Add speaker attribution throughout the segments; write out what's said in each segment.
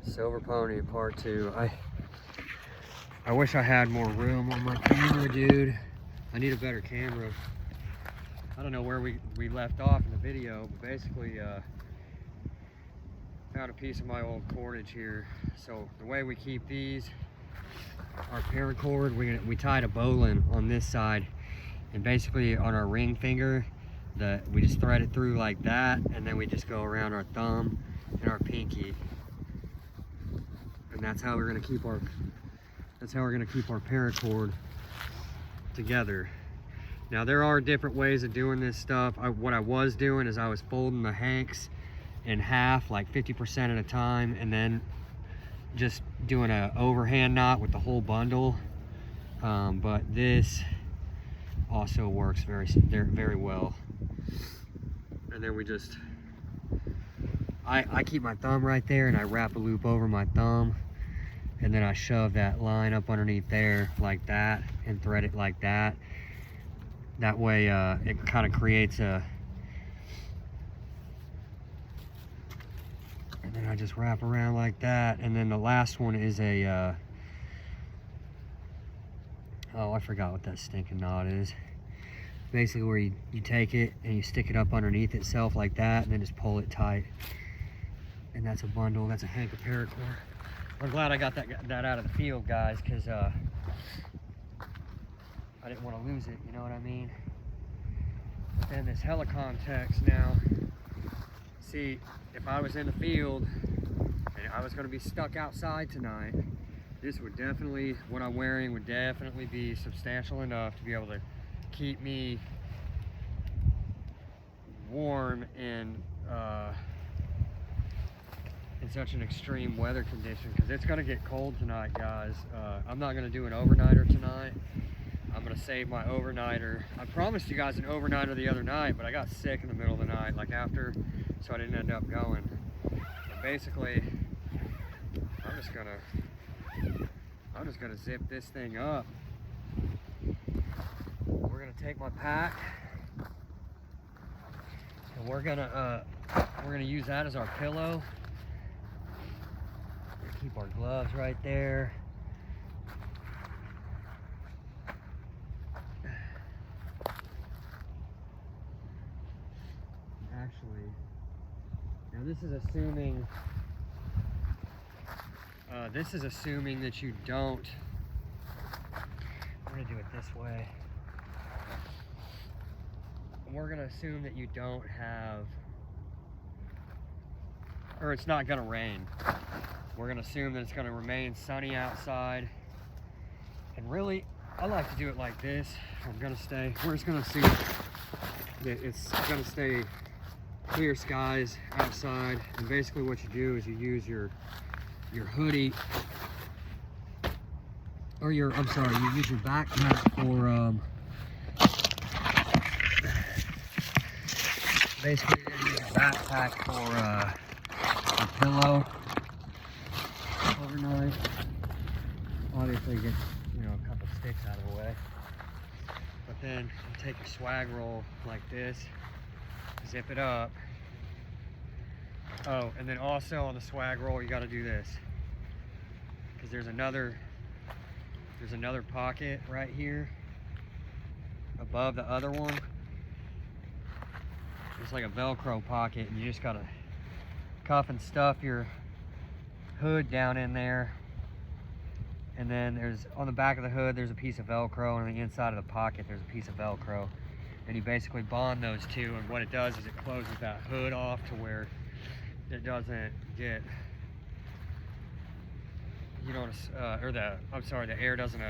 Speaker 1: Silver Pony Part 2. I wish I had more room on my camera, dude. I need a better camera. I don't know where we left off in the video, but basically found a piece of my old cordage here. So the way we keep these, our paracord, we tied a bowline on this side, and basically on our ring finger, we just thread it through like that, and then we just go around our thumb and our pinky. And that's how we're gonna keep our paracord together. Now there are different ways of doing this stuff. What I was doing is I was folding the hanks in half, like 50% at a time, and then just doing a overhand knot with the whole bundle. But this also works very well. And then we just, I keep my thumb right there and I wrap a loop over my thumb, and then I shove that line up underneath there like that and thread it like that. That way it kind of creates a, and then I just wrap around like that. And then the last one is a, oh, I forgot what that stinking knot is. Basically where you take it and you stick it up underneath itself like that, and then just pull it tight. And that's a bundle, that's a hank of paracord. I'm glad I got that out of the field, guys, because I didn't want to lose it, you know what I mean? But then this Helicontext now, see, if I was in the field and I was going to be stuck outside tonight, this would definitely, what I'm wearing would definitely be substantial enough to be able to keep me warm in such an extreme weather condition, because it's going to get cold tonight, guys. I'm not going to do an overnighter tonight. I'm going to save my overnighter. I promised you guys an overnighter the other night, but I got sick in the middle of the night, like after, so I didn't end up going. But basically, I'm just gonna zip this thing up. We're gonna take my pack, and we're gonna use that as our pillow. Keep our gloves right there. Actually, now this is assuming that you don't. I'm gonna do it this way. We're gonna assume that you don't have, or it's not gonna rain. We're gonna assume that it's gonna remain sunny outside. And really, I like to do it like this. We're just gonna assume that it's gonna stay clear skies outside. And basically what you do is you use your hoodie, or you use your backpack for, basically you're gonna use your backpack for a pillow overnight. Obviously get, a couple sticks out of the way. But then you take your swag roll like this, zip it up. Oh, and then also on the swag roll you got to do this, because there's another pocket right here above the other one. It's like a Velcro pocket, and you just gotta cuff and stuff your hood down in there. And then on the back of the hood there's a piece of Velcro, and on the inside of the pocket there's a piece of Velcro. And you basically bond those two, and what it does is it closes that hood off to where it doesn't get, the air doesn't,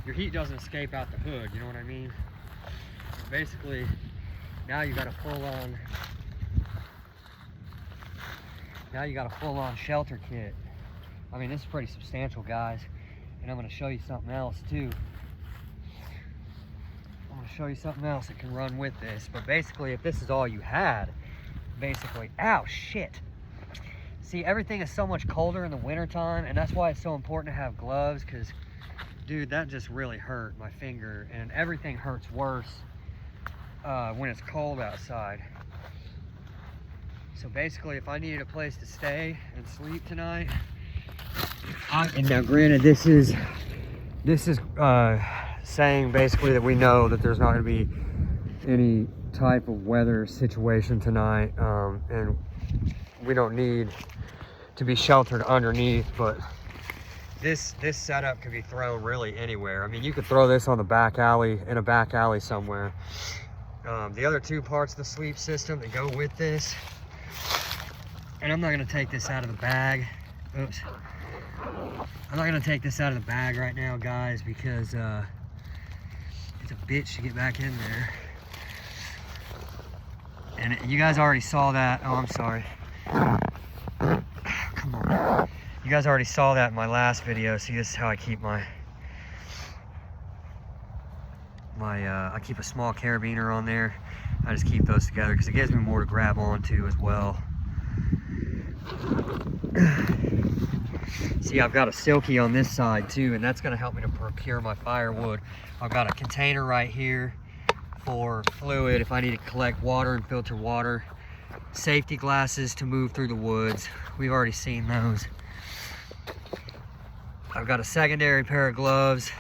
Speaker 1: your heat doesn't escape out the hood, you know what I mean? Basically, now you got a full-on shelter kit. I mean, this is pretty substantial, guys. And I'm gonna show you something else too. I'm gonna show you something else that can run with this. But basically, if this is all you had, ow, shit. See, everything is so much colder in the wintertime, and that's why it's so important to have gloves, because, dude, that just really hurt my finger, and everything hurts worse when it's cold outside. So basically, if I needed a place to stay and sleep tonight, and now granted, this is saying basically that we know that there's not going to be any type of weather situation tonight, and we don't need to be sheltered underneath, but this setup can be thrown really anywhere. I mean, you could throw this on the back alley, in a back alley somewhere. The other two parts of the sleep system that go with this, and I'm not going to take this out of the bag. Oops. I'm not going to take this out of the bag right now, guys, because it's a bitch to get back in there. And you guys already saw that. Oh, I'm sorry. Come on. You guys already saw that in my last video. See, this is how I keep I keep a small carabiner on there. I just keep those together because it gives me more to grab onto as well. See, I've got a silky on this side too, and that's gonna help me to procure my firewood. I've got a container right here for fluid if I need to collect water and filter water. Safety glasses to move through the woods. We've already seen those. I've got a secondary pair of gloves.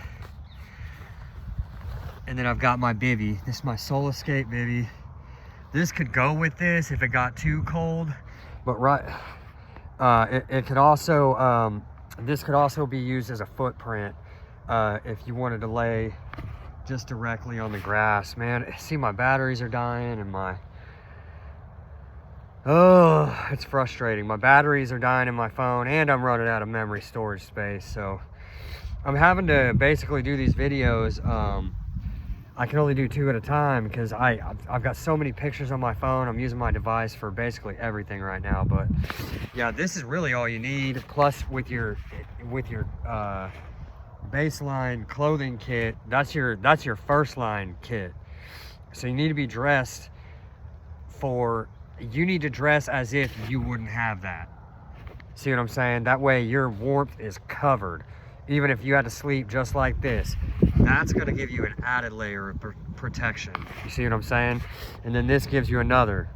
Speaker 1: And then I've got my bivvy. This is my Soul Escape bivvy. This could go with this if it got too cold, but it could also, this could also be used as a footprint if you wanted to lay just directly on the grass. Man, see, my batteries are dying and oh, it's frustrating. My batteries are dying in my phone and I'm running out of memory storage space. So I'm having to basically do these videos. I can only do 2 at a time because I've got so many pictures on my phone. I'm using my device for basically everything right now. But yeah, this is really all you need. Plus with your baseline clothing kit, that's your first line kit. So you need to be dressed you need to dress as if you wouldn't have that. See what I'm saying? That way your warmth is covered. Even if you had to sleep just like this, that's gonna give you an added layer of protection. You see what I'm saying? And then this gives you another.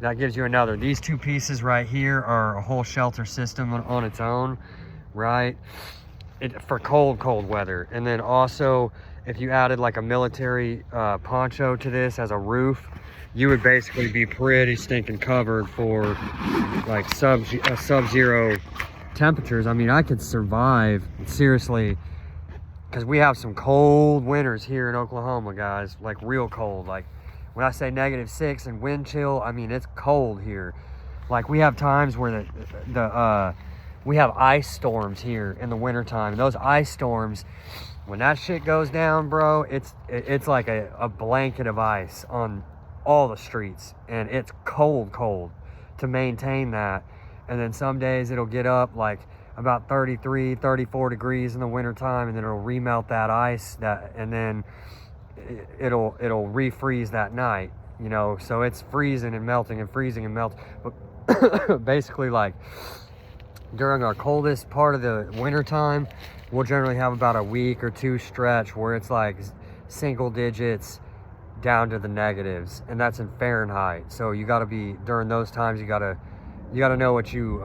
Speaker 1: That gives you another. These two pieces right here are a whole shelter system on its own, right? For cold weather. And then also, if you added like a military poncho to this as a roof, you would basically be pretty stinking covered for like sub-zero temperatures. I mean, I could survive, seriously, because we have some cold winters here in Oklahoma, guys, like real cold. Like when I say -6 and wind chill, I mean it's cold here. Like we have times where we have ice storms here in the wintertime. And those ice storms, when that shit goes down, bro, it's like a blanket of ice on all the streets, and it's cold to maintain that. And then some days it'll get up like about 33, 34 degrees in the wintertime, and then it'll remelt that ice, and then it'll refreeze that night, you know. So it's freezing and melting and freezing and melting. But basically, like during our coldest part of the wintertime, we'll generally have about a week or two stretch where it's like single digits down to the negatives, and that's in Fahrenheit. So you got to be, during those times, you got to know what you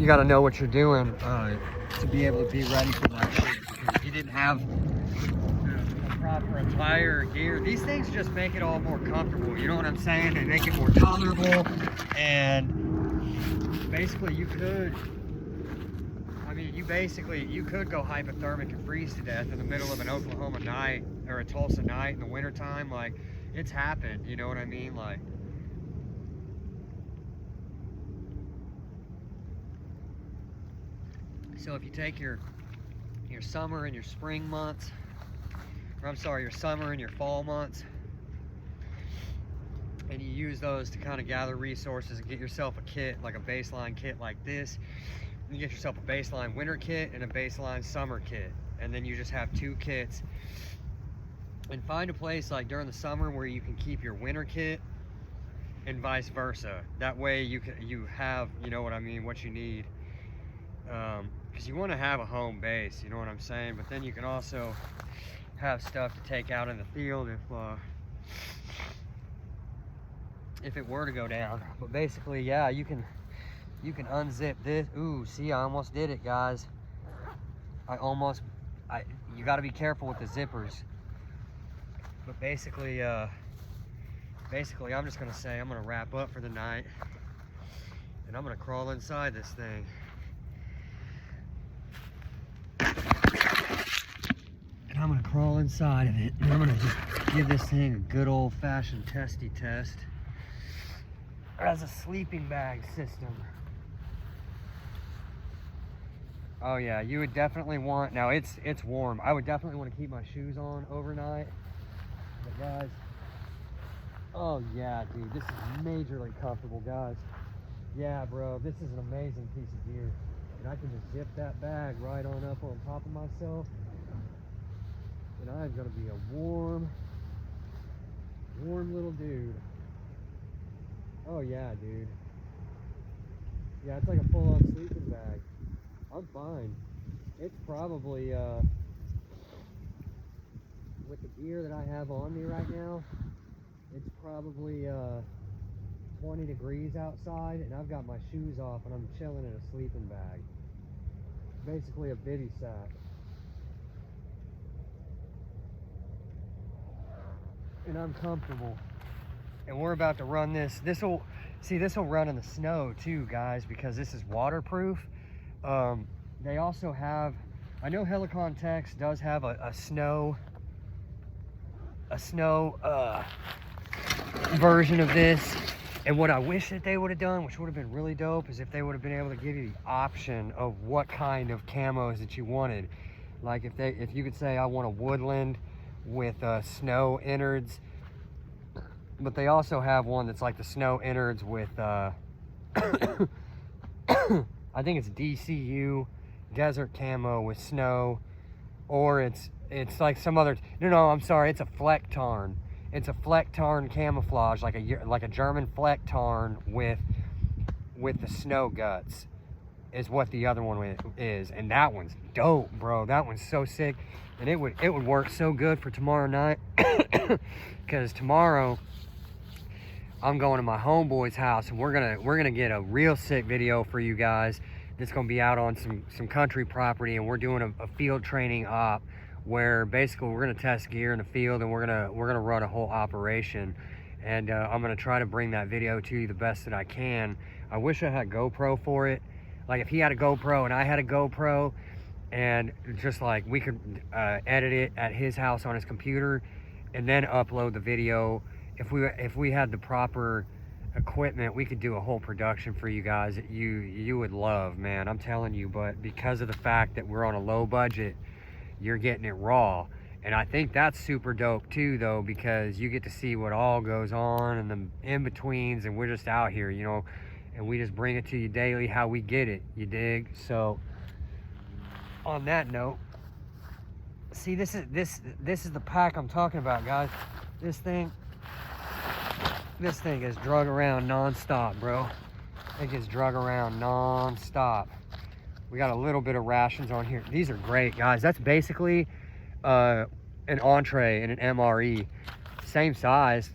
Speaker 1: got to know what you're doing to be able to be ready for that shit. Because if you didn't have the proper attire or gear, these things just make it all more comfortable. You know what I'm saying? They make it more tolerable, and basically you could go hypothermic and freeze to death in the middle of an Oklahoma night or a Tulsa night in the wintertime. Like, it's happened, you know what I mean? Like, so if you take your summer and your spring months, or I'm sorry, your summer and your fall months, and you use those to kind of gather resources and get yourself a kit, like a baseline kit like this, you get yourself a baseline winter kit and a baseline summer kit, and then you just have 2 kits. And find a place like during the summer where you can keep your winter kit, and vice versa. That way you have, you know what I mean, what you need. Because you want to have a home base, you know what I'm saying? But then you can also have stuff to take out in the field if it were to go down. But basically, yeah, you can unzip this. Ooh, see, I almost did it, guys. You got to be careful with the zippers. But basically, I'm just gonna say I'm gonna wrap up for the night, and I'm gonna crawl inside this thing. And I'm gonna crawl inside of it, and I'm gonna just give this thing a good old-fashioned testy test as a sleeping bag system. Oh yeah, you would definitely want, now it's warm. I would definitely want to keep my shoes on overnight. But guys, oh yeah, dude, this is majorly comfortable, guys. Yeah, bro, this is an amazing piece of gear. And I can just zip that bag right on up on top of myself. And I'm gonna be a warm little dude. Oh yeah, dude. Yeah, it's like a full-on sleeping bag. I'm fine. It's probably, with the gear that I have on me right now, it's probably 20 degrees outside, and I've got my shoes off, and I'm chilling in a sleeping bag. Basically a bivy sack. And I'm comfortable. And we're about to run this. This'll run in the snow too, guys, because this is waterproof. They also have, I know Helicon Tex does have a snow version of this. And what I wish that they would have done, which would have been really dope, is if they would have been able to give you the option of what kind of camos that you wanted. Like if you could say, I want a woodland with snow innards, but they also have one that's like the snow innards with I think it's DCU desert camo with snow, or it's like some other, no, I'm sorry, it's a fleck tarn. It's a fleck tarn camouflage, like a German fleck tarn with the snow guts is what the other one is. And that one's dope, bro. That one's so sick. And it would work so good for tomorrow night. Because tomorrow I'm going to my homeboy's house, and we're gonna get a real sick video for you guys. That's gonna be out on some country property, and we're doing a field training op where basically we're gonna test gear in the field, and we're gonna run a whole operation. And I'm gonna try to bring that video to you the best that I can. I wish I had GoPro for it. Like if he had a GoPro and I had a GoPro, and just like we could edit it at his house on his computer and then upload the video. If we had the proper equipment, we could do a whole production for you guys that you would love, man. I'm telling you. But because of the fact that we're on a low budget, you're getting it raw. And I think that's super dope too, though, because you get to see what all goes on and the in-betweens, and we're just out here, you know, and we just bring it to you daily how we get it, you dig? So on that note, see, this is the pack I'm talking about, guys. This thing gets drug around non-stop, bro. It gets drug around non-stop. We got a little bit of rations on here. These are great, guys. That's basically an entree and an MRE. Same size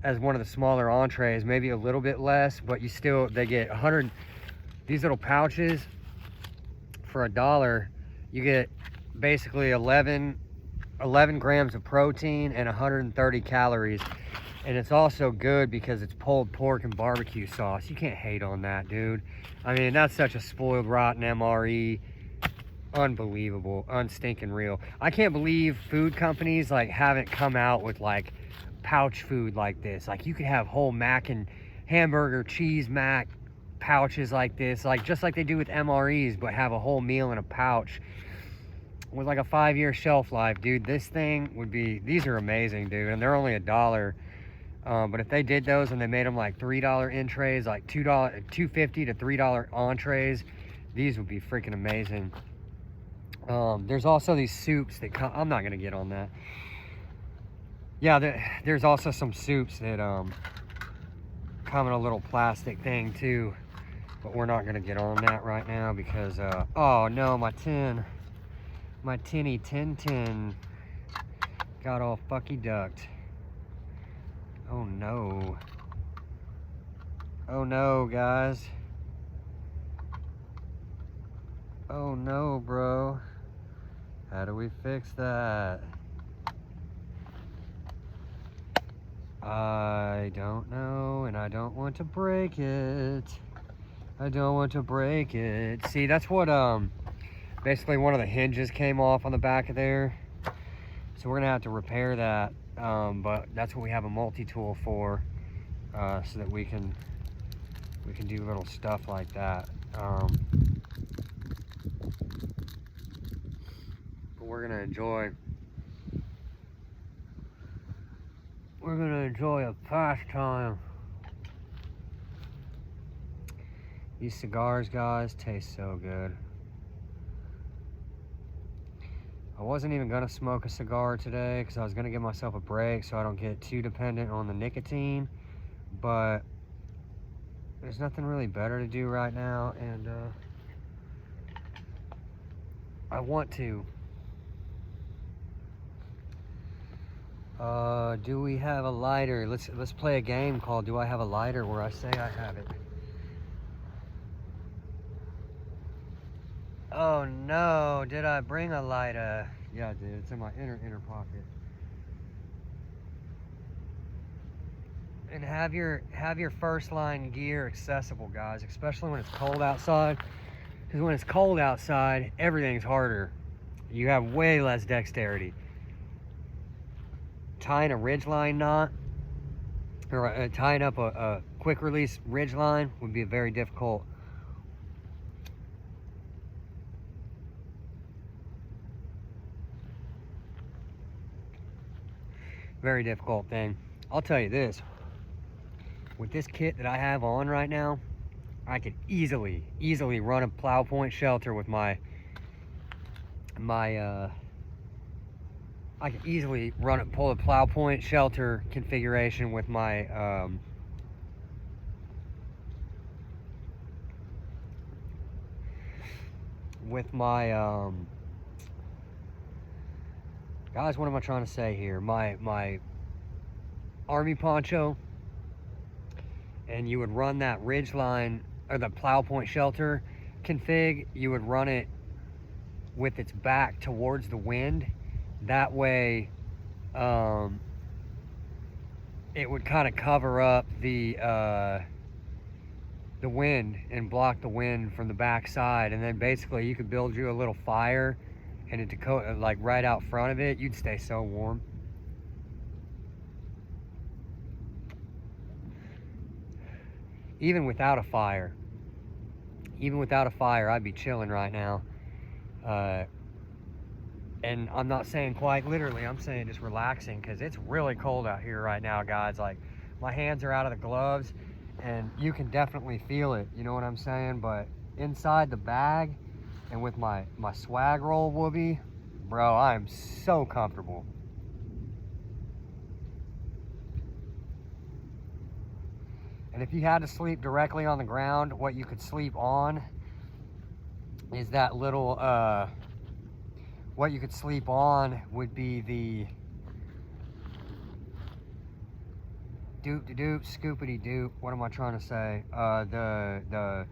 Speaker 1: as one of the smaller entrees, maybe a little bit less, but they get 100, these little pouches for $1. You get basically 11 grams of protein and 130 calories. And it's also good because it's pulled pork and barbecue sauce. You can't hate on that, dude. I mean, that's such a spoiled, rotten MRE. Unbelievable, unstinking real. I can't believe food companies like haven't come out with like pouch food like this. Like you could have whole mac and hamburger, cheese mac pouches like this, like just like they do with MREs, but have a whole meal in a pouch with like a 5-year shelf life, dude. This thing would be, these are amazing, dude, and they're only $1. But if they did those and they made them like $3 entrees, like $2.50 to $3 entrees, these would be freaking amazing. There's also these soups that come, I'm not gonna get on that. Yeah, there's also some soups that come in a little plastic thing too, but we're not gonna get on that right now because oh no, my tinny tin got all fucky ducked. Oh no. Oh no, guys. Oh no, bro. How do we fix that? I don't know, and I don't want to break it. I don't want to break it. See, that's what, basically one of the hinges came off on the back of there. So we're gonna have to repair that, but that's what we have a multi-tool for, so that we can do little stuff like that. But we're gonna enjoy a pastime. These cigars, guys, taste so good. I wasn't even gonna smoke a cigar today because I was gonna give myself a break so I don't get too dependent on the nicotine, but there's nothing really better to do right now, and I want to. Do we have a lighter? Let's play a game called Do I Have a Lighter, where I say I have it. Oh no, did I bring a lighter? Yeah, I did. It's in my inner pocket. And have your first line gear accessible, guys, especially when it's cold outside. Because when it's cold outside, everything's harder. You have way less dexterity. Tying a ridgeline knot, or tying up a quick release ridgeline would be very difficult. Very difficult thing. I'll tell you this, with this kit that I have on right now, I could easily run a plow point shelter with I could easily pull a plow point shelter configuration with my guys, what am I trying to say here? My army poncho, and you would run that ridge line or the plow point shelter config. You would run it with its back towards the wind. That way, it would kind of cover up the wind and block the wind from the back side, and then basically you could build you a little fire, and it like right out front of it, you'd stay so warm. Even without a fire, I'd be chilling right now. And I'm not saying quite literally, I'm saying just relaxing, because it's really cold out here right now, guys. Like, my hands are out of the gloves, and you can definitely feel it, you know what I'm saying? But inside the bag, and with my swag roll whoopee, bro, I'm so comfortable. And if you had to sleep directly on the ground, what you could sleep on is that little, what you could sleep on would be the doop-de-doop, scoopity-doop, what am I trying to say? The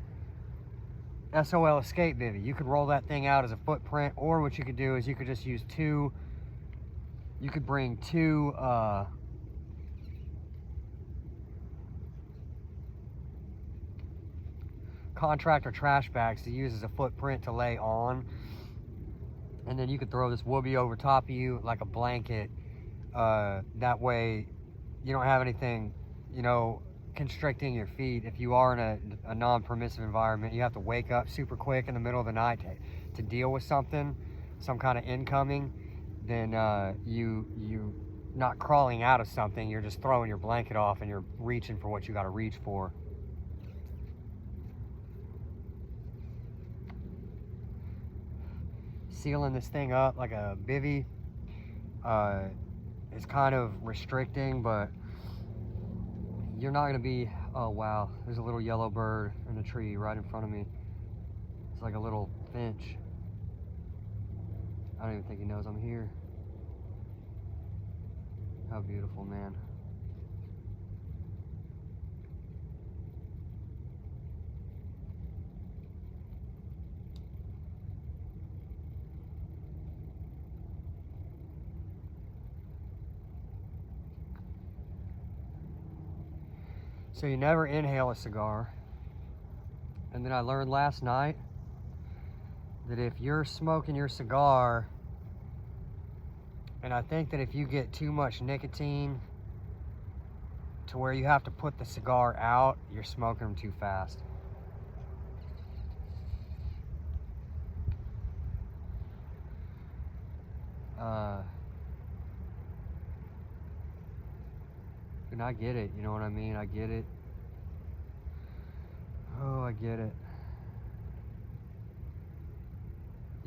Speaker 1: SOL escape bivvy. You could roll that thing out as a footprint, or what you could do is you could just use you could bring two, contractor trash bags to use as a footprint to lay on, and then you could throw this whoopee over top of you like a blanket. That way you don't have anything, you know, constricting your feet. If you are in a non-permissive environment, you have to wake up super quick in the middle of the night to deal with something, some kind of incoming, then you not crawling out of something, you're just throwing your blanket off and you're reaching for what you got to reach for. Sealing this thing up like a bivvy is kind of restricting, but you're not gonna be, oh wow, there's a little yellow bird in a tree right in front of me. It's like a little finch. I don't even think he knows I'm here. How beautiful, man. So you never inhale a cigar. And then I learned last night that if you're smoking your cigar, and I think that if you get too much nicotine to where you have to put the cigar out, you're smoking them too fast. And I get it, you know what I mean? I get it. Oh, I get it.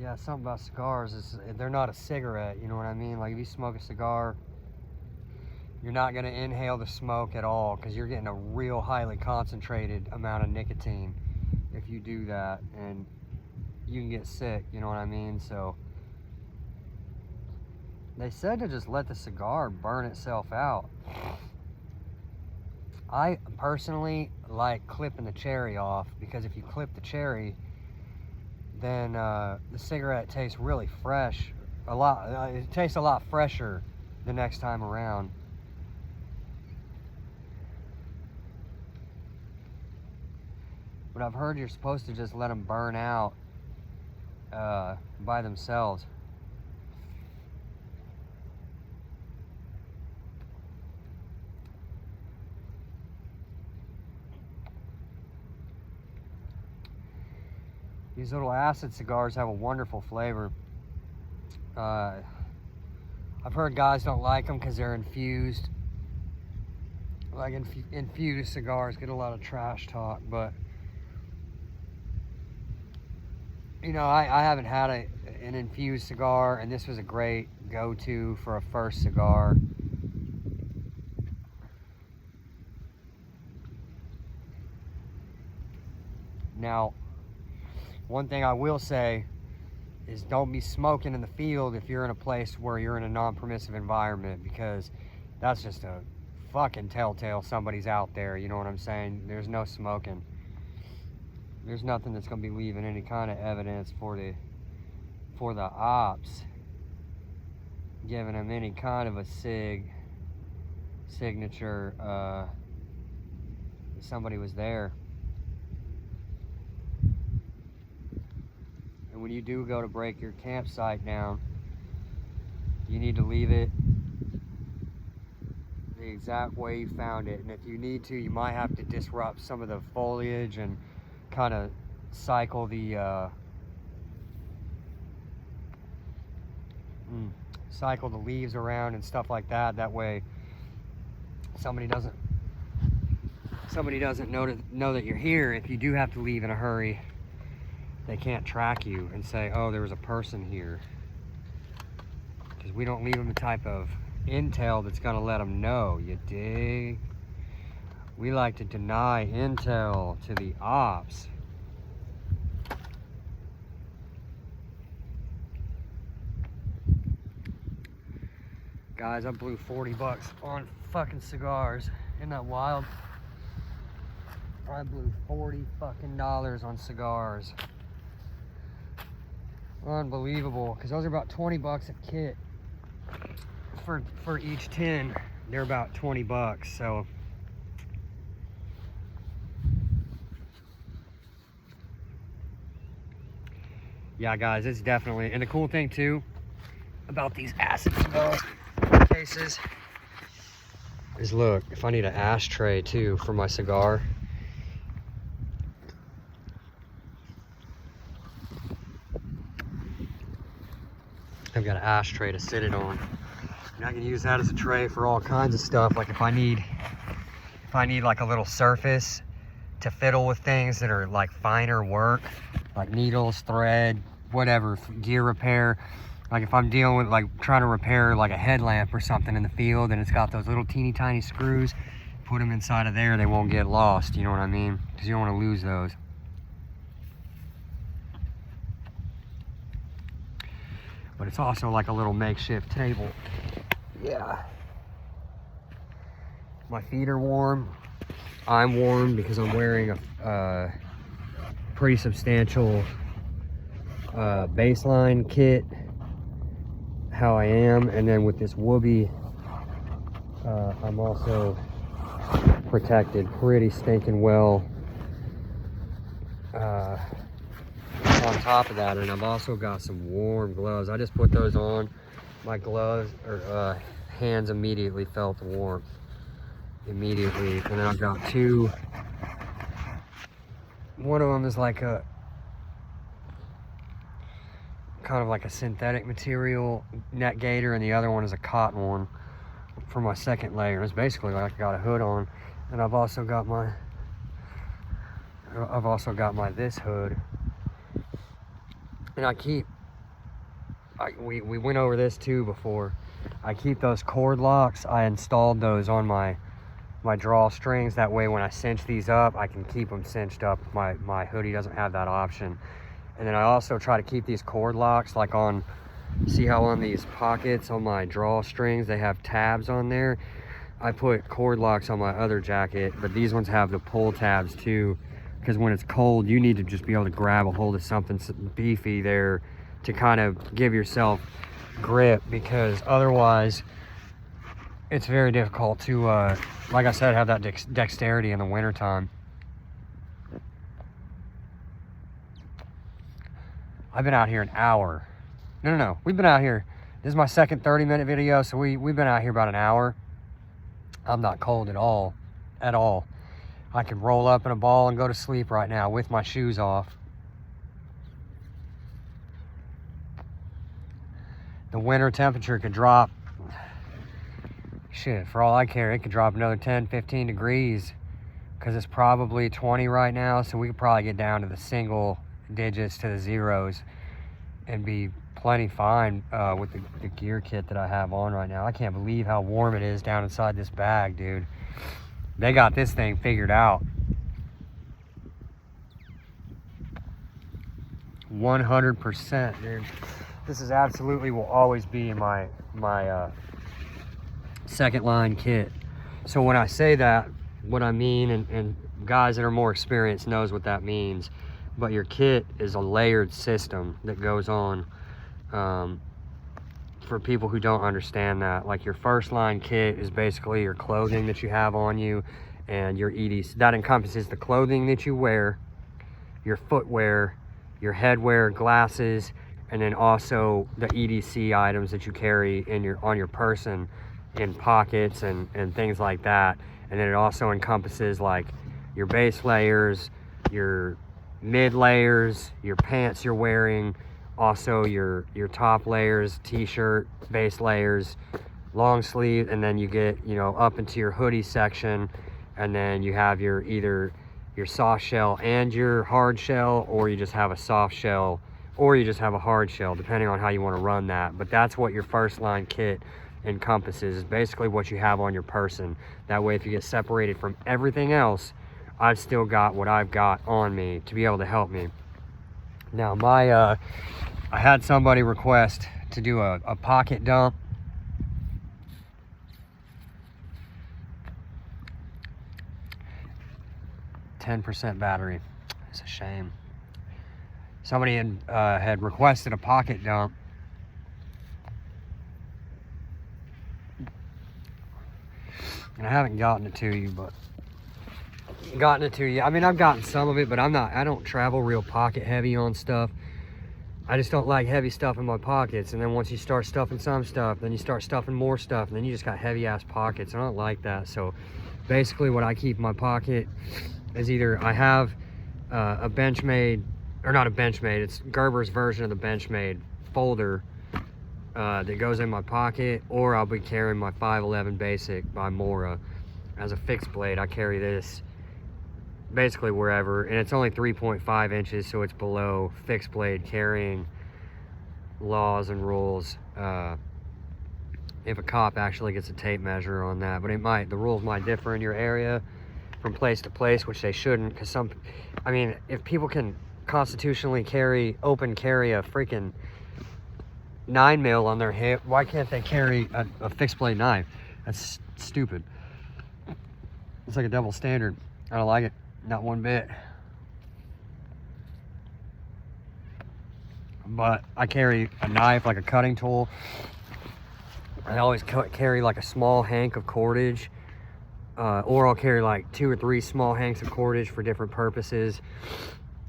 Speaker 1: Yeah, something about cigars is they're not a cigarette, you know what I mean? Like if you smoke a cigar, you're not gonna inhale the smoke at all because you're getting a real highly concentrated amount of nicotine if you do that, and you can get sick, you know what I mean? So they said to just let the cigar burn itself out. I personally like clipping the cherry off because if you clip the cherry, then the cigarette tastes really fresh. It tastes a lot fresher the next time around. But I've heard you're supposed to just let them burn out by themselves. These little acid cigars have a wonderful flavor. I've heard guys don't like them because they're infused. Like infused cigars get a lot of trash talk, but you know, I haven't had an infused cigar, and this was a great go-to for a first cigar. Now, one thing I will say is don't be smoking in the field if you're in a place where you're in a non-permissive environment, because that's just a fucking telltale somebody's out there, you know what I'm saying? There's no smoking. There's nothing that's gonna be leaving any kind of evidence for the ops, giving them any kind of a signature that somebody was there. And when you do go to break your campsite down, you need to leave it the exact way you found it. And if you need to, you might have to disrupt some of the foliage and kind of cycle the leaves around and stuff like that. That way somebody doesn't know that you're here. If you do have to leave in a hurry, they can't track you and say, oh, there was a person here. Because we don't leave them the type of intel that's gonna let them know, you dig? We like to deny intel to the ops. Guys, I blew 40 bucks on fucking cigars. Isn't that wild? I blew 40 fucking dollars on cigars. Unbelievable, because those are about 20 bucks a kit. For each 10, they're about 20 bucks, so. Yeah, guys, it's definitely, and the cool thing too about these acid cigar cases is, look, if I need an ashtray too for my cigar, I've got an ashtray to sit it on. And I can use that as a tray for all kinds of stuff. Like if I need like a little surface to fiddle with things that are like finer work, like needles, thread, whatever, gear repair. Like if I'm dealing with like trying to repair like a headlamp or something in the field and it's got those little teeny tiny screws, put them inside of there, they won't get lost, you know what I mean? Because you don't want to lose those. But it's also like a little makeshift table. Yeah. My feet are warm. I'm warm because I'm wearing a pretty substantial baseline kit, how I am, and then with this whoopee, I'm also protected pretty stinking well. On top of that, and I've also got some warm gloves. I just put those on. My gloves or hands immediately felt the warmth. Immediately. And then I've got two. One of them is like a kind of like a synthetic material net gaiter, and the other one is a cotton one for my second layer. It's basically like I got a hood on. And I've also got my this hood. And we went over this too before. I keep those cord locks. I installed those on my drawstrings. That way when I cinch these up, I can keep them cinched up. My hoodie doesn't have that option. And then I also try to keep these cord locks like on, see how on these pockets on my drawstrings, they have tabs on there. I put cord locks on my other jacket, but these ones have the pull tabs too, because when it's cold, you need to just be able to grab a hold of something beefy there to kind of give yourself grip, because otherwise it's very difficult to, like I said, have that dexterity in the wintertime. I've been out here an hour. No, we've been out here. This is my second 30-minute video, so we've been out here about an hour. I'm not cold at all, I could roll up in a ball and go to sleep right now with my shoes off. The winter temperature could drop, shit, for all I care, it could drop another 10, 15 degrees, because it's probably 20 right now, so we could probably get down to the single digits to the zeros and be plenty fine with the gear kit that I have on right now. I can't believe how warm it is down inside this bag, dude. They got this thing figured out. 100%, dude. This is absolutely will always be my second line kit. So when I say that, what I mean, and guys that are more experienced knows what that means, but your kit is a layered system that goes on. For people who don't understand that, like your first line kit is basically your clothing that you have on you, and your EDC. That encompasses the clothing that you wear, your footwear, your headwear, glasses, and then also the EDC items that you carry in on your person, in pockets and things like that. And then it also encompasses like your base layers, your mid layers, your pants you're wearing, also your top layers, t-shirt, base layers, long sleeve, and then you get, you know, up into your hoodie section, and then you have your either your soft shell and your hard shell, or you just have a soft shell, or you just have a hard shell, depending on how you want to run that. But that's what your first line kit encompasses, is basically what you have on your person. That way if you get separated from everything else, I've still got what I've got on me to be able to help me. Now I had somebody request to do a pocket dump. %% battery. It's a shame. Somebody had requested a pocket dump. And I haven't gotten it to you, but I mean, I've gotten some of it, but I don't travel real pocket heavy on stuff. I just don't like heavy stuff in my pockets. And then once you start stuffing some stuff, then you start stuffing more stuff, and then you just got heavy ass pockets. I don't like that. So basically what I keep in my pocket is either I have a Benchmade, or not a Benchmade, it's Gerber's version of the Benchmade folder that goes in my pocket, or I'll be carrying my 511 Basic by Mora as a fixed blade. I carry this basically wherever, and it's only 3.5 inches, so it's below fixed blade carrying laws and rules. If a cop actually gets a tape measure on that, but the rules might differ in your area from place to place, which they shouldn't, because I mean, if people can constitutionally open carry a freaking 9mm on their hip, why can't they carry a fixed blade knife? That's stupid. It's like a double standard. I don't like it, not one bit. But I carry a knife, like a cutting tool. I always carry like a small hank of cordage or I'll carry like 2 or 3 small hanks of cordage for different purposes.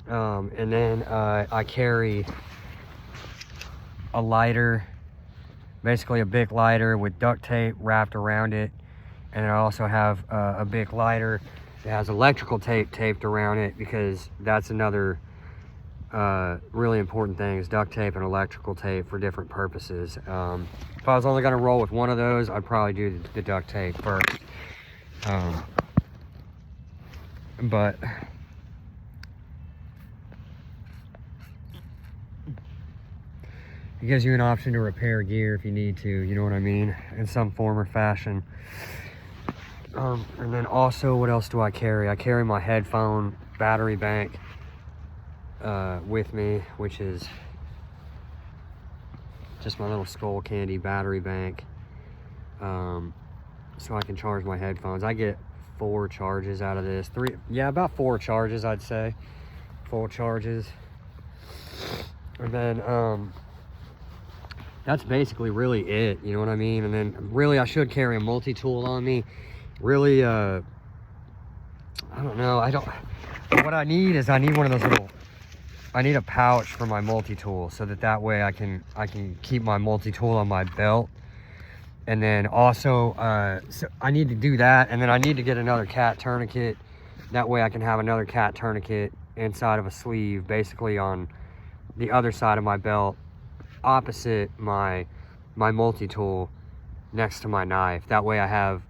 Speaker 1: And then I carry a lighter, basically a Bic lighter with duct tape wrapped around it. And then I also have a Bic lighter that has electrical tape taped around it, because that's another really important thing, is duct tape and electrical tape for different purposes. If I was only gonna roll with one of those, I'd probably do the duct tape first. But it gives you an option to repair gear if you need to, you know what I mean, in some form or fashion. And then also, what else do I carry? I carry my headphone battery bank with me, which is just my little Skull Candy battery bank, so I can charge my headphones. I get 4 charges out of this. About 4 charges, I'd say. Full charges. And then that's basically really it, you know what I mean? And then really I should carry a multi-tool on me. Really, I don't know, what I need is, I need one of those little, I need a pouch for my multi-tool, so that way I can keep my multi-tool on my belt. And then also, so I need to do that, and then I need to get another cat tourniquet. That way I can have another cat tourniquet inside of a sleeve, basically on the other side of my belt, opposite my multi-tool, next to my knife. That way I have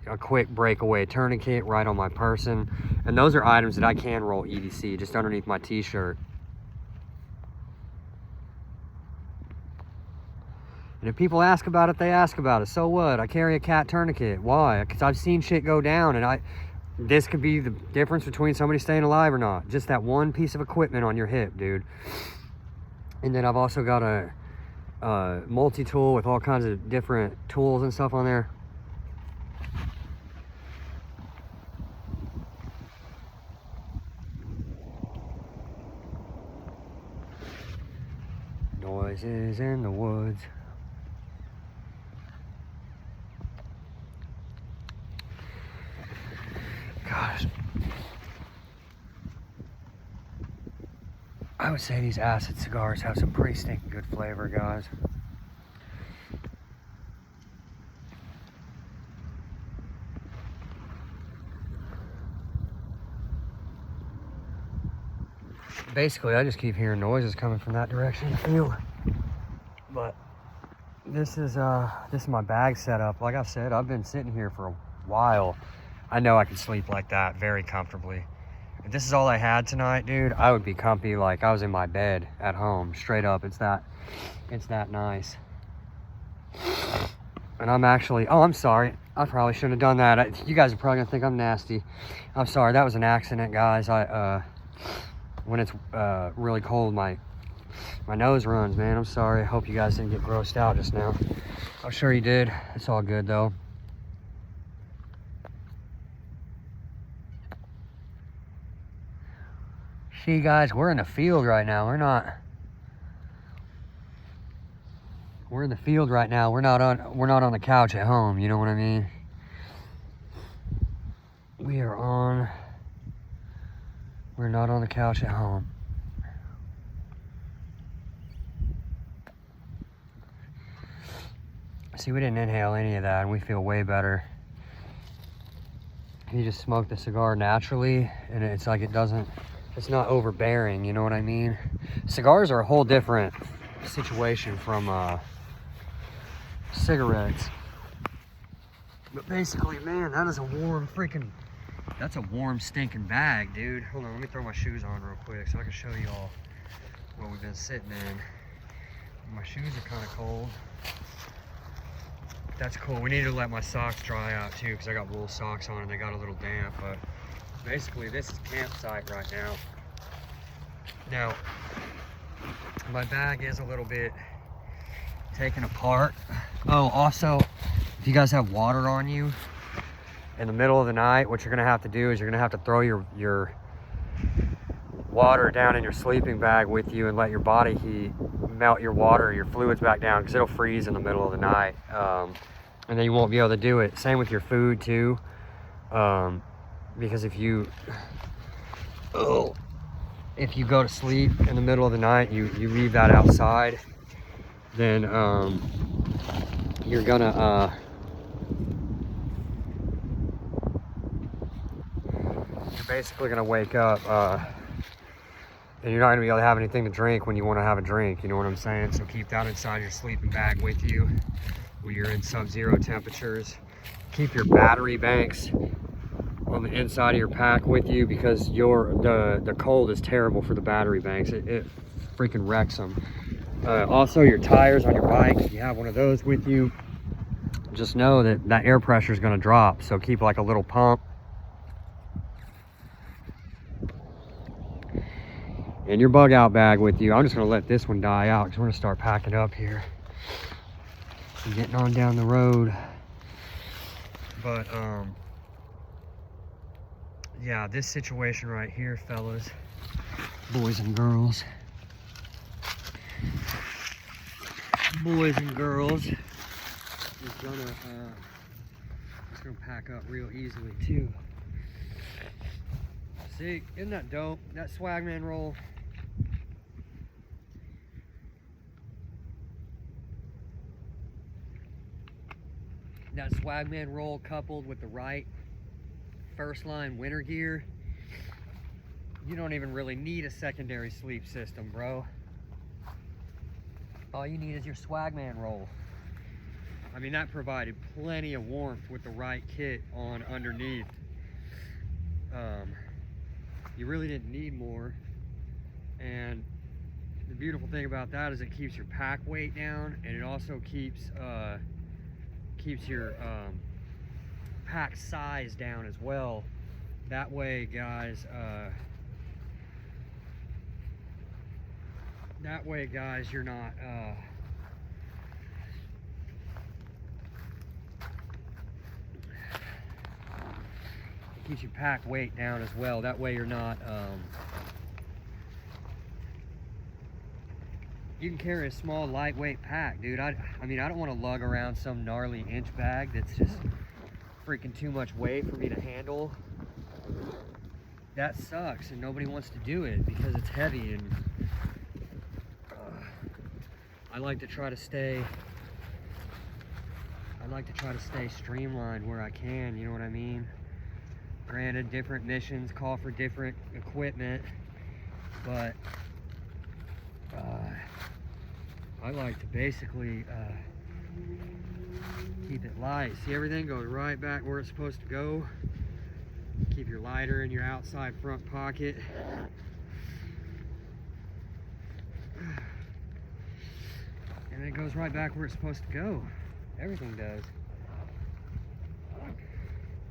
Speaker 1: a quick breakaway tourniquet right on my person. And those are items that I can roll EDC, just underneath my t-shirt. And if people ask about it, they ask about it. So what? I carry a cat tourniquet. Why? Because I've seen shit go down, and this could be the difference between somebody staying alive or not. Just that one piece of equipment on your hip, dude. And then I've also got a multi-tool with all kinds of different tools and stuff on there. Noises in the woods. Gosh. I would say these acid cigars have some pretty stinking good flavor, guys. Basically, I just keep hearing noises coming from that direction. But this is my bag setup. Like I said, I've been sitting here for a while. I know I could sleep like that very comfortably. If this is all I had tonight, dude, I would be comfy like I was in my bed at home. Straight up, it's that nice. And I'm actually, oh, I'm sorry. I probably shouldn't have done that. You guys are probably gonna think I'm nasty. I'm sorry, that was an accident, guys. When it's really cold, my nose runs, man. I'm sorry. I hope you guys didn't get grossed out just now. I'm sure you did. It's all good though. See, guys, we're in the field right now. We're in the field right now. We're not on the couch at home, you know what I mean? We're not on the couch at home. See, we didn't inhale any of that, and we feel way better. You just smoke the cigar naturally, and it's like it's not overbearing, you know what I mean? Cigars are a whole different situation from cigarettes. But basically, man, that's a warm stinking bag, dude. Hold on, let me throw my shoes on real quick so I can show you all what we've been sitting in. My shoes are kind of cold. That's cool. We need to let my socks dry out too, because I got wool socks on and they got a little damp. But basically, this is campsite right now. Now, my bag is a little bit taken apart. Oh, also, if you guys have water on you in the middle of the night, what you're gonna have to do is you're gonna have to throw your water down in your sleeping bag with you and let your body heat melt your water, your fluids back down, because it'll freeze in the middle of the night. And then you won't be able to do it. Same with your food too. Because if you go to sleep in the middle of the night, you leave that outside, then you're gonna you're basically gonna wake up and you're not gonna be able to have anything to drink when you want to have a drink, you know what I'm saying? So keep that inside your sleeping bag with you when you're in sub-zero temperatures. Keep your battery banks on the inside of your pack with you, because the cold is terrible for the battery banks. It freaking wrecks them. Also, your tires on your bike, if you have one of those with you, just know that air pressure is going to drop, so keep like a little pump. And your bug out bag with you. I'm just going to let this one die out because we're going to start packing up here and getting on down the road. But yeah, this situation right here, fellas, boys and girls, is gonna pack up real easily too. See, isn't that dope? That Swagman roll. That Swagman roll coupled with the right first line winter gear, you don't even really need a secondary sleep system, bro. All you need is your Swagman roll. I mean, that provided plenty of warmth with the right kit on underneath. You really didn't need more. And the beautiful thing about that is it keeps your pack weight down, and it also keeps your pack size down as well. That way, guys, you're not it keeps your pack weight down as well. That way you're not you can carry a small lightweight pack, dude. I mean, I don't want to lug around some gnarly inch bag that's just freaking too much weight for me to handle. That sucks, and nobody wants to do it because it's heavy. And I like to try to stay streamlined where I can, you know what I mean? Granted, different missions call for different equipment, but I like to basically keep it light. See, everything goes right back where it's supposed to go. Keep your lighter in your outside front pocket. And it goes right back where it's supposed to go. Everything does.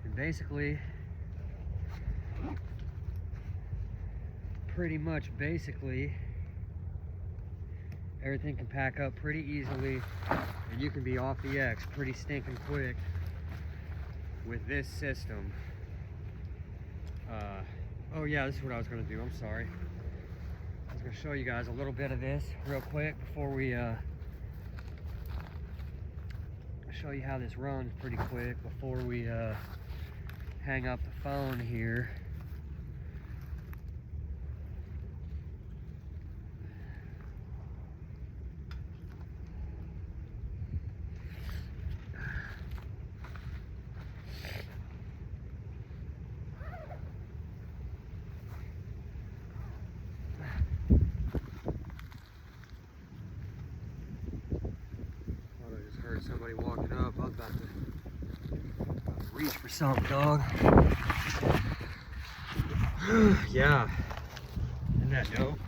Speaker 1: And basically, everything can pack up pretty easily, and you can be off the X pretty stinking quick with this system. Oh yeah, this is what I was going to do. I'm sorry. I was going to show you guys a little bit of this real quick before we show you how this runs pretty quick before we hang up the phone here. Somebody walking up. I was about to reach for something, dog. Yeah. Isn't that dope?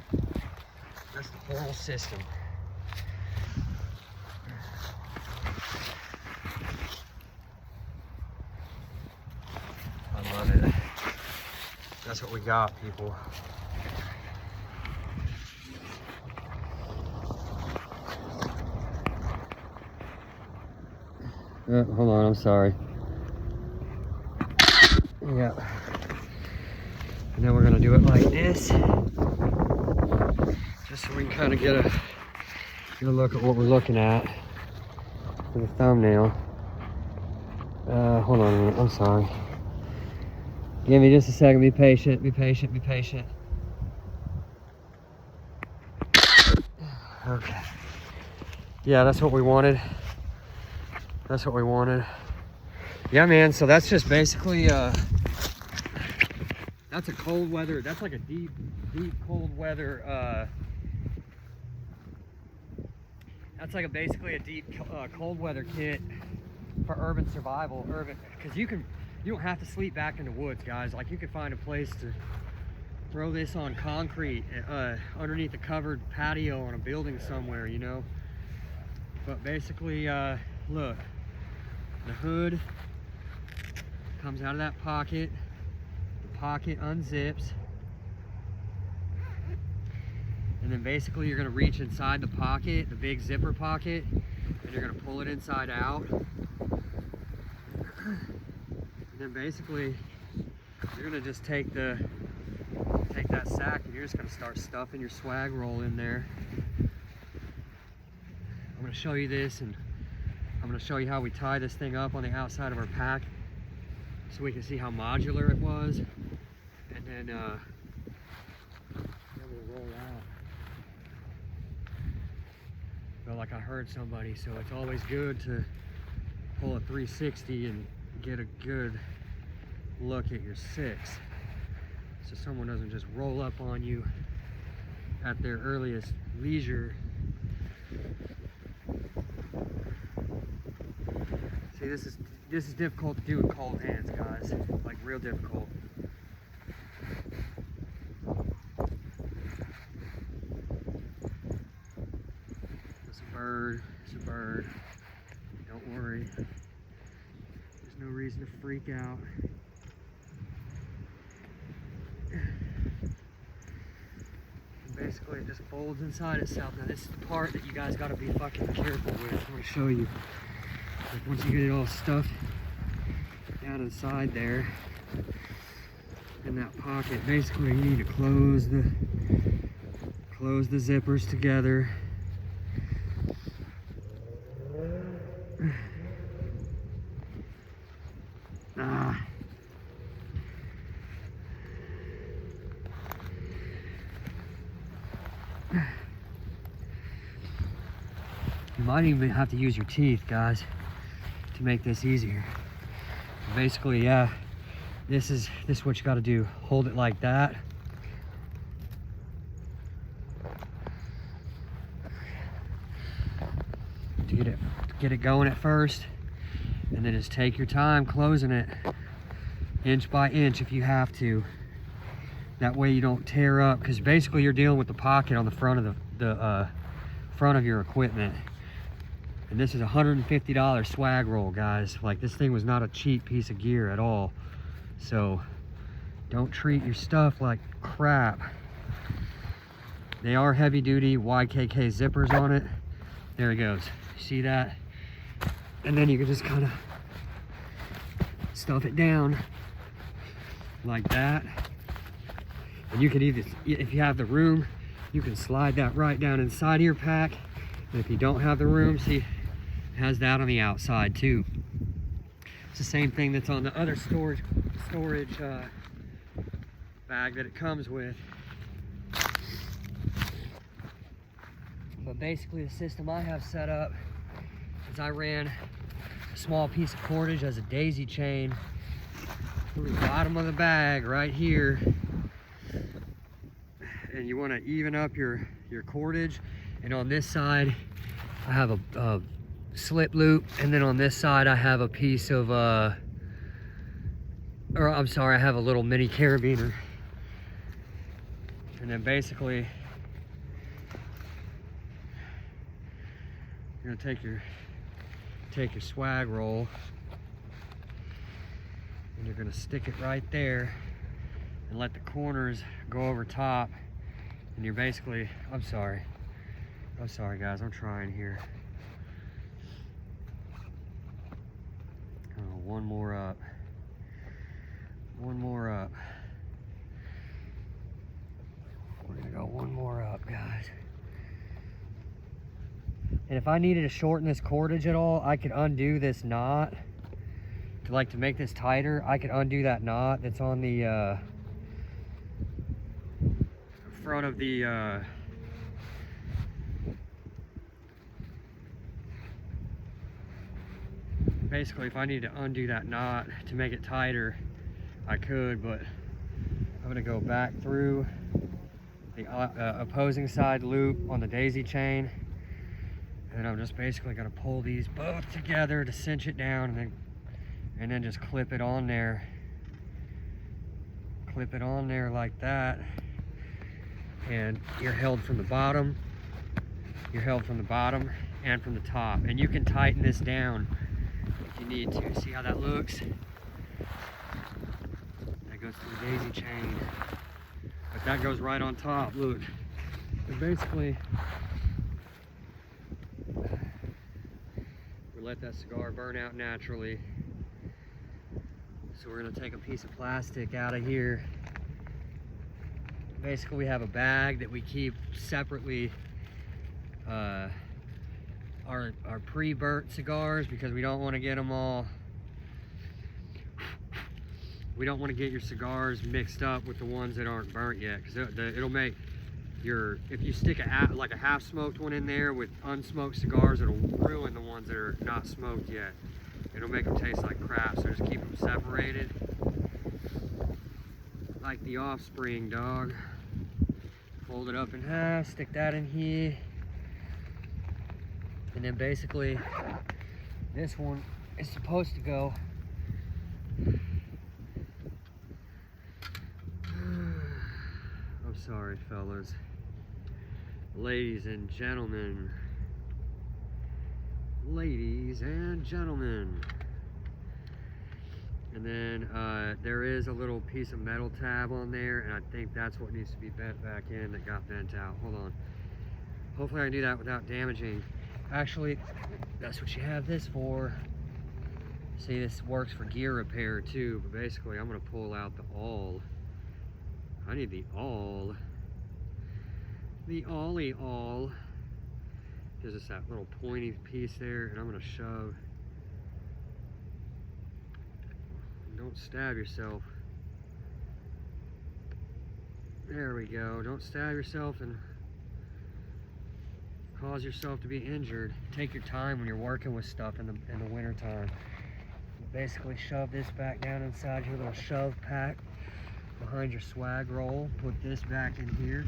Speaker 1: That's the whole system. I love it. That's what we got, people. Hold on, I'm sorry. Yeah. And then we're gonna do it like this, just so we can kind of get a look at what we're looking at for the thumbnail. Hold on a minute, I'm sorry. Give me just a second. Be patient. Be patient. Be patient. Okay. Yeah, that's what we wanted. That's what we wanted. Yeah, man. So that's just basically that's a cold weather. That's like a deep cold weather. That's like basically a deep cold weather kit for urban survival. Because you don't have to sleep back in the woods, guys. Like, you can find a place to throw this on concrete underneath a covered patio on a building somewhere, you know. But basically, look, the hood comes out of that pocket. The pocket unzips. And then basically you're gonna reach inside the pocket, the big zipper pocket, and you're gonna pull it inside out. And then basically you're gonna just take that sack and you're just gonna start stuffing your swag roll in there. I'm gonna show you this, and I'm gonna show you how we tie this thing up on the outside of our pack so we can see how modular it was. And then we'll roll out. But like I heard somebody, so it's always good to pull a 360 and get a good look at your six, so someone doesn't just roll up on you at their earliest leisure. See, this is difficult to do with cold hands, guys. Like, real difficult. It's a bird. Don't worry. There's no reason to freak out. And basically, it just folds inside itself. Now, this is the part that you guys got to be fucking careful with. I'm going to show you. Like, once you get it all stuffed down inside there in that pocket, basically you need to close the zippers together. You might even have to use your teeth, guys, to make this easier. Basically, yeah, this is what you got to do. Hold it like that. To get it going at first, and then just take your time closing it inch by inch if you have to. That way you don't tear up, because basically you're dealing with the pocket on the front of the front of your equipment. And this is a $150 swag roll, guys. Like, this thing was not a cheap piece of gear at all. So don't treat your stuff like crap. They are heavy duty YKK zippers on it. There it goes. See that? And then you can just kind of stuff it down like that. And you can either, if you have the room, you can slide that right down inside of your pack. And if you don't have the room, see, it has that on the outside too. It's the same thing that's on the other storage bag that it comes with. But basically, the system I have set up is I ran a small piece of cordage as a daisy chain through the bottom of the bag right here. And you want to even up your cordage. And on this side, I have a slip loop, and then on this side, I have a piece of, I have a little mini carabiner. And then basically, you're gonna take your swag roll, and you're gonna stick it right there, and let the corners go over top. And you're basically, I'm sorry guys, I'm trying here. Oh, one more up. We're gonna go one more up, guys. And if I needed to shorten this cordage at all, I could undo this knot to make this tighter, I could undo that knot that's on the front of the basically, if I need to undo that knot to make it tighter, I could, but I'm gonna go back through the opposing side loop on the daisy chain, and I'm just basically gonna pull these both together to cinch it down, and then just clip it on there like that, and you're held from the bottom and from the top, and you can tighten this down if you need to. See how that looks? That goes through the daisy chain, but that goes right on top. Look, and basically we let that cigar burn out naturally. So we're gonna take a piece of plastic out of here. Basically, we have a bag that we keep separately our pre-burnt cigars, because we don't want to get them all, we don't want to get your cigars mixed up with the ones that aren't burnt yet, because it'll make your, if you stick like a half smoked one in there with unsmoked cigars, it'll ruin the ones that are not smoked yet. It'll make them taste like crap, so just keep them separated like the Offspring, dog. Fold it up in half, stick that in here, and then basically this one is supposed to go I'm sorry, fellas, ladies and gentlemen, and then there is a little piece of metal tab on there, and I think that's what needs to be bent back in that got bent out. Hold on. Hopefully I can do that without damaging. Actually, that's what you have this for. See, this works for gear repair too, but basically I'm gonna pull out the awl. I need the awl. The ollie awl. There's just that little pointy piece there, and I'm gonna shove. Don't stab yourself. There we go. Don't stab yourself and cause yourself to be injured. Take your time when you're working with stuff in the winter time. Basically shove this back down inside your little shove pack behind your swag roll. Put this back in here.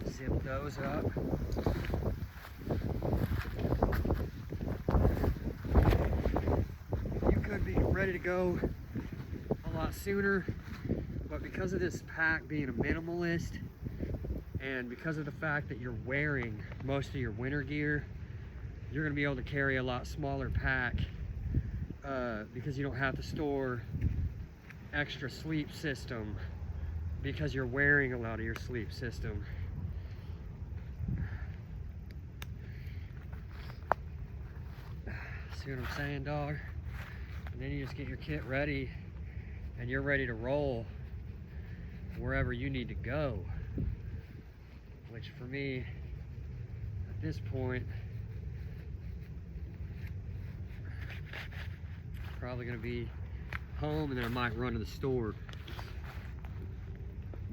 Speaker 1: Zip those up. You could be ready to go a lot sooner, but because of this pack being a minimalist, and because of the fact that you're wearing most of your winter gear, you're gonna be able to carry a lot smaller pack because you don't have to store extra sleep system, because you're wearing a lot of your sleep system. See what I'm saying, dog? And then you just get your kit ready, and you're ready to roll wherever you need to go. Which for me, at this point, probably gonna be home, and then I might run to the store.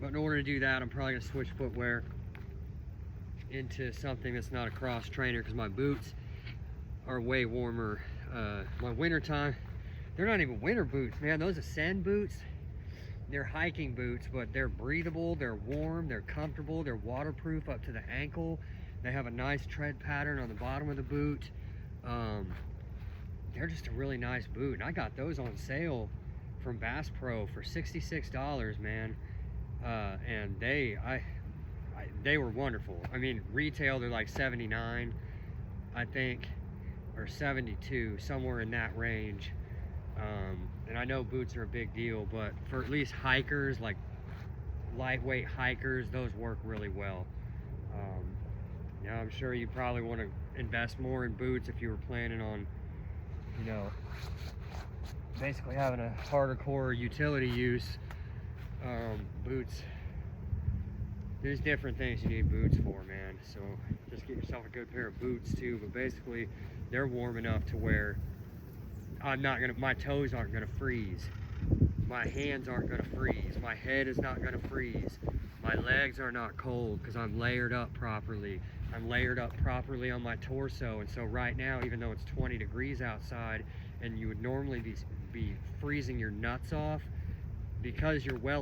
Speaker 1: But in order to do that, I'm probably gonna switch footwear into something that's not a cross trainer, because my boots are way warmer. My winter time, they're not even winter boots, man. Those Ascend boots, they're hiking boots, but they're breathable, they're warm, they're comfortable, they're waterproof up to the ankle. They have a nice tread pattern on the bottom of the boot. They're just a really nice boot, and I got those on sale from Bass Pro for $66, man. And they were wonderful. I mean, retail they're like $79, I think, or $72, somewhere in that range. And I know boots are a big deal, but for at least hikers, like lightweight hikers, those work really well. Now I'm sure you probably want to invest more in boots if you were planning on, you know, basically having a hardcore utility use. Boots, there's different things you need boots for, man. So just get myself a good pair of boots too, but basically they're warm enough to where my toes aren't gonna freeze. My hands aren't gonna freeze. My head is not gonna freeze. My legs are not cold because I'm layered up properly. I'm layered up properly on my torso, and so right now, even though it's 20 degrees outside and you would normally be freezing your nuts off, because you're well